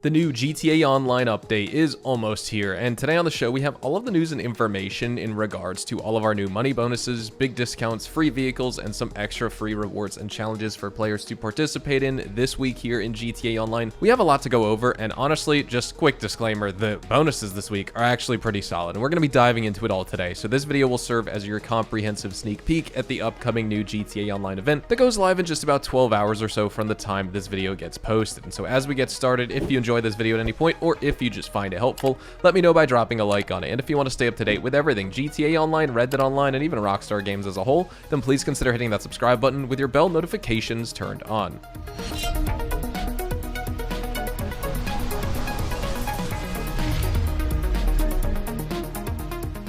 The new GTA Online update is almost here, and today on the show we have all of the news and information in regards to all of our new money bonuses, big discounts, free vehicles, and some extra free rewards and challenges for players to participate in this week here in GTA Online. We have a lot to go over, and honestly, just quick disclaimer, the bonuses this week are actually pretty solid, and we're going to be diving into it all today. So this video will serve as your comprehensive sneak peek at the upcoming new GTA Online event that goes live in just about 12 hours or so from the time this video gets posted. And so as we get started, if you enjoy this video at any point, or if you just find it helpful, let me know by dropping a like on it. And if you want to stay up to date with everything GTA Online, Red Dead Online, and even Rockstar Games as a whole, then please consider hitting that subscribe button with your bell notifications turned on.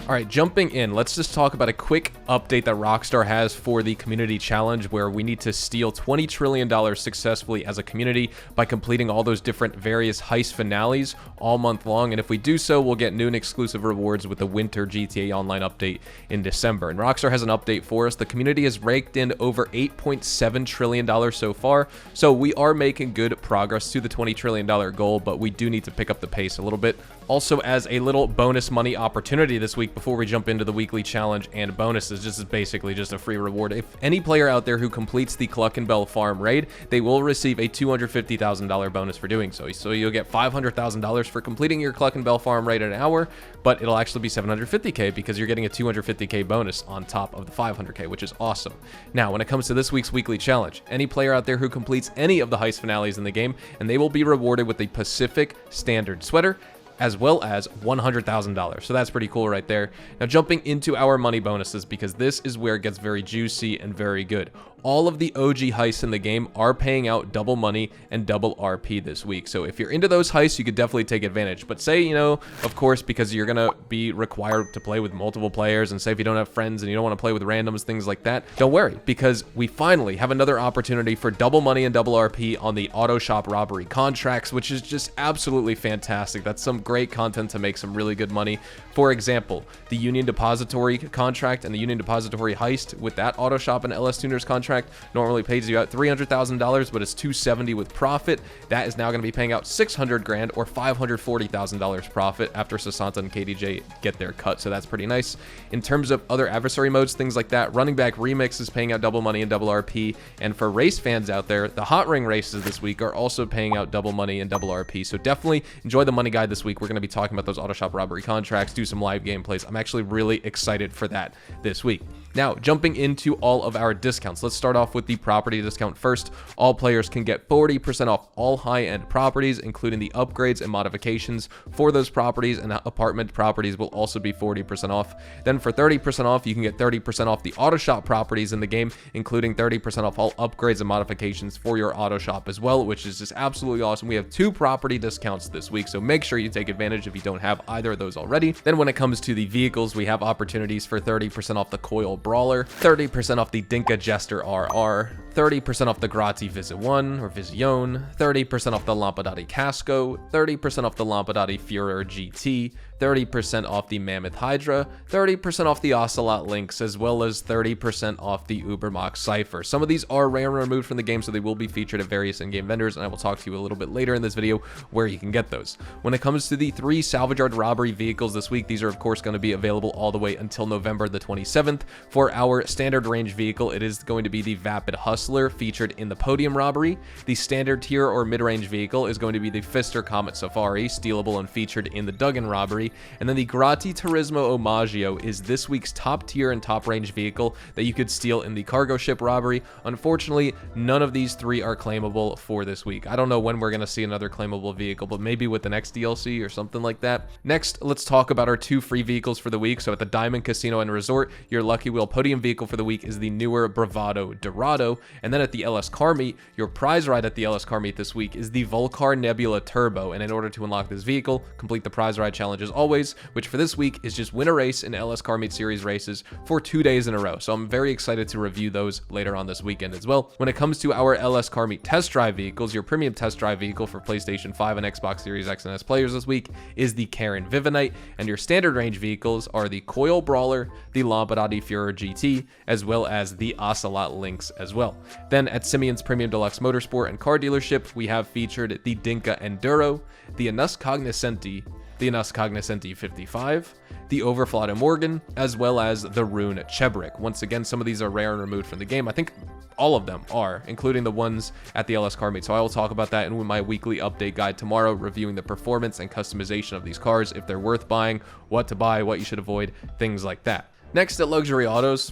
All right, jumping in, let's just talk about a quick update that Rockstar has for the community challenge, where we need to steal $20 trillion successfully as a community by completing all those different various heist finales all month long. And if we do so, we'll get new and exclusive rewards with the winter GTA Online update in December. And Rockstar has an update for us. The community has raked in over $8.7 trillion so far. So we are making good progress to the $20 trillion goal, but we do need to pick up the pace a little bit. Also, as a little bonus money opportunity this week, before we jump into the weekly challenge and bonuses, this is basically just a free reward. If any player out there who completes the Cluck and Bell Farm raid, they will receive a $250,000 bonus for doing so. So you'll get $500,000 for completing your Cluck and Bell Farm raid in an hour, but it'll actually be $750K because you're getting a $250K bonus on top of the $500K, which is awesome. Now, when it comes to this week's weekly challenge, any player out there who completes any of the heist finales in the game, and they will be rewarded with a Pacific Standard sweater, as well as $100,000. So that's pretty cool right there. Now jumping into our money bonuses, because this is where it gets very juicy and very good. All of the OG heists in the game are paying out double money and double RP this week. So if you're into those heists, you could definitely take advantage. But say, of course, because you're going to be required to play with multiple players, and say if you don't have friends and you don't want to play with randoms, things like that, don't worry, because we finally have another opportunity for double money and double RP on the auto shop robbery contracts, which is just absolutely fantastic. That's some great content to make some really good money. For example, the Union Depository contract and the Union Depository heist with that auto shop and LS Tuners contract normally pays you out $300,000, but it's $270 with profit. That is now going to be paying out $600 grand or $540,000 profit after Sasanta and KDJ get their cut. So that's pretty nice. In terms of other adversary modes, things like that, Running Back Remix is paying out double money and double RP. And for race fans out there, the Hot Ring races this week are also paying out double money and double RP. So definitely enjoy the money guide this week. We're going to be talking about those auto shop robbery contracts, do some live gameplays. I'm actually really excited for that this week. Now, jumping into all of our discounts, let's start off with the property discount first. All players can get 40% off all high-end properties, including the upgrades and modifications for those properties, and apartment properties will also be 40% off. Then for 30% off, you can get 30% off the auto shop properties in the game, including 30% off all upgrades and modifications for your auto shop as well, which is just absolutely awesome. We have 2 property discounts this week, so make sure you take advantage if you don't have either of those already. Then when it comes to the vehicles, we have opportunities for 30% off the Coil Brawler, 30% off the Dinka Jester RR, 30% off the Grazzi Vision or Vision, 30% off the Lampadati Casco, 30% off the Lampadati Führer GT, 30% off the Mammoth Hydra, 30% off the Ocelot Lynx, as well as 30% off the Ubermax Cypher. Some of these are rare and removed from the game, so they will be featured at various in-game vendors, and I will talk to you a little bit later in this video where you can get those. When it comes to the 3 salvage yard robbery vehicles this week, these are of course going to be available all the way until November the 27th. For our standard range vehicle, it is going to be the Vapid Hustler featured in the Podium robbery. The standard tier or mid-range vehicle is going to be the Pfister Comet Safari, stealable and featured in the Duggan robbery. And then the Gratti Turismo Omaggio is this week's top tier and top range vehicle that you could steal in the cargo ship robbery. Unfortunately, none of these 3 are claimable for this week. I don't know when we're going to see another claimable vehicle, but maybe with the next DLC or something like that. Next, let's talk about our 2 free vehicles for the week. So at the Diamond Casino and Resort, your Lucky Wheel Podium vehicle for the week is the newer Bravado Dorado. And then at the LS Car Meet, your prize ride at the LS Car Meet this week is the Volcar Nebula Turbo. And in order to unlock this vehicle, complete the prize ride challenges always, which for this week is just win a race in LS Car Meet Series races for 2 days in a row. So I'm very excited to review those later on this weekend as well. When it comes to our LS Car Meet test drive vehicles, your premium test drive vehicle for PlayStation 5 and Xbox Series X and S players this week is the Karen Vivanite, and your standard range vehicles are the Coil Brawler, the Lampadati Führer GT, as well as the Ocelot Lynx as well. Then at Simeon's Premium Deluxe Motorsport and Car Dealership, we have featured the Dinka Enduro, the Anus Cognoscenti, the Anus Cognoscenti 55, the Overflata Morgan, as well as the Rune Chebrick. Once again, some of these are rare and removed from the game. I think all of them are, including the ones at the LS Car Meet. So I will talk about that in my weekly update guide tomorrow, reviewing the performance and customization of these cars, if they're worth buying, what to buy, what you should avoid, things like that. Next at Luxury Autos,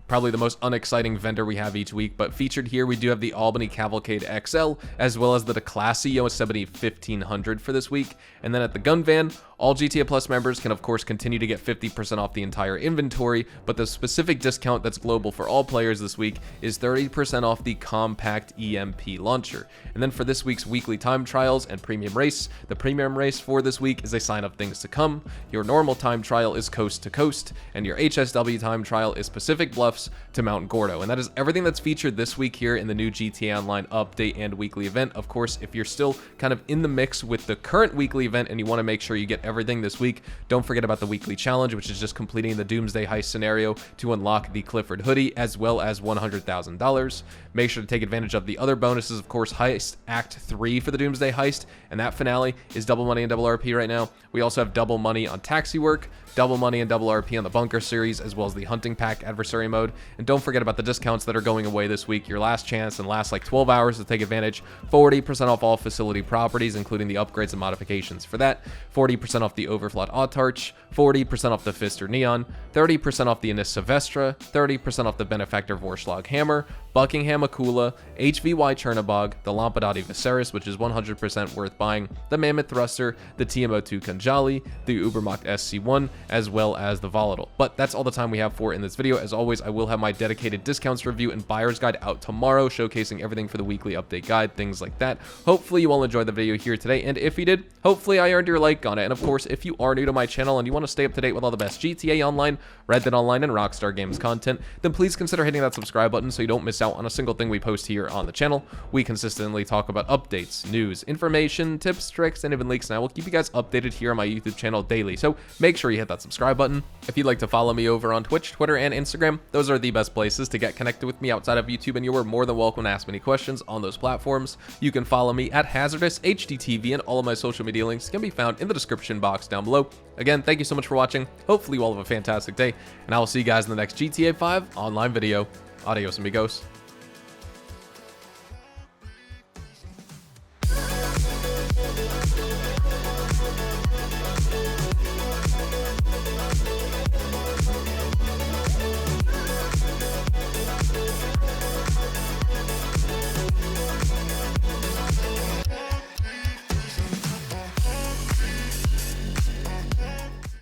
probably the most unexciting vendor we have each week, but featured here we do have the Albany Cavalcade XL, as well as the Declassi Yosemite 1500 for this week. And then at the Gun Van, all GTA Plus members can of course continue to get 50% off the entire inventory, but the specific discount that's global for all players this week is 30% off the compact EMP launcher. And then for this week's weekly time trials and premium race, the premium race for this week is a sign of things to come. Your normal time trial is coast to coast, and your HSW time trial is Pacific Bluffs to Mount Gordo. And that is everything that's featured this week here in the new GTA Online update and weekly event. Of course, if you're still kind of in the mix with the current weekly event and you want to make sure you get everything this week, don't forget about the weekly challenge, which is just completing the Doomsday Heist scenario to unlock the Clifford hoodie, as well as $100,000. Make sure to take advantage of the other bonuses. Of course, Heist Act 3 for the Doomsday Heist, and that finale is double money and double RP right now. We also have double money on taxi work, double money and double RP on the bunker series, as well as the hunting pack adversary mode. And don't forget about the discounts that are going away this week. Your last chance and last like 12 hours to take advantage. 40% off all facility properties, including the upgrades and modifications for that. 40% off the Overflot Autarch, 40% off the Fister Neon, 30% off the Anis Silvestra, 30% off the Benefactor Vorschlag Hammer, Buckingham Akula, HVY Chernobog, the Lampadati Viserys, which is 100% worth buying, the Mammoth Thruster, the TMO2 Kanjali, the Ubermacht SC1, as well as the Volatile. But that's all the time we have for in this video. As always, I will have my dedicated discounts review and buyer's guide out tomorrow, showcasing everything for the weekly update guide, things like that. Hopefully you all enjoyed the video here today, and if you did, hopefully I earned your like on it. And of course, if you are new to my channel and you want to stay up to date with all the best GTA Online, Red Dead Online, and Rockstar Games content, then please consider hitting that subscribe button so you don't miss out on a single thing we post here on the channel. We consistently talk about updates, news, information, tips, tricks, and even leaks, and I will keep you guys updated here on my YouTube channel daily, so make sure you hit that subscribe button. If you'd like to follow me over on Twitch, Twitter, and Instagram, those are the best places to get connected with me outside of YouTube, and you are more than welcome to ask me any questions on those platforms. You can follow me at Hazardous HDTV, and all of my social media links can be found in the description box down below. Again, thank you so much for watching. Hopefully you all have a fantastic day, and I will see you guys in the next GTA 5 Online video. Adios, amigos.